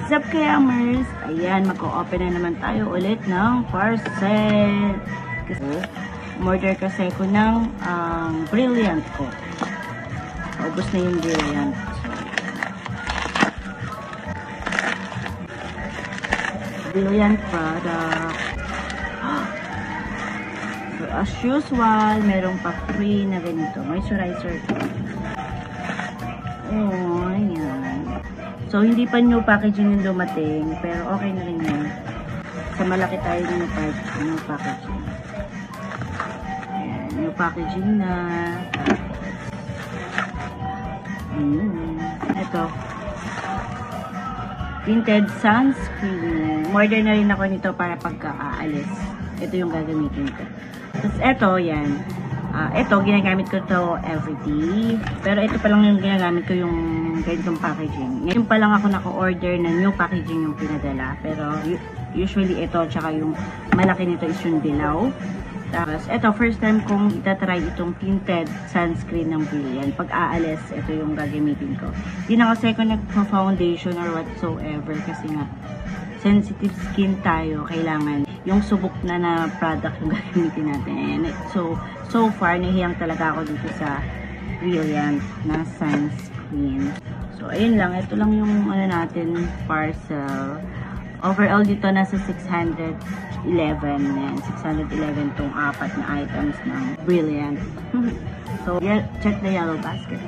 What's up kaya, Mers? Ayan, mag-o-open na naman tayo ulit ng parcel. Kasi, umorder kasi ako ng Brilliant ko. Ubus na yung Brilliant. So, Brilliant product. So, as usual, merong pa free na ganito. Moisturizer ko. Oh, ayan. So, hindi pa new packaging yung dumating, pero okay na rin yun. Sa malaki tayo new packaging. Ayan, new packaging na. Ito. Tinted sunscreen. Order na rin ako nito para pagka-aalis. Ito yung gagamitin ko. Tapos ito, yan. Ito, ginagamit ko to everyday. Pero ito pa lang yung ginagamit ko yung ganitong packaging. Ngayon pa lang ako naka-order na new packaging yung pinadala. Pero usually ito, tsaka yung malaki nito is yung dilaw. Tapos ito, first time kong itatry itong tinted sunscreen ng Brilliant. Pag aalis, ito yung gagamitin ko. Hindi na kasi ako nagpa-foundation or whatsoever kasi nga sensitive skin tayo, kailangan yung subok na product yung gagamitin natin. So far, nahiyang talaga ako dito sa Brilliant na sunscreen. So, ayun lang. Ito lang yung natin parcel. Overall, dito nasa 611. Yan, 611 tong apat na items ng Brilliant. So, check the yellow basket.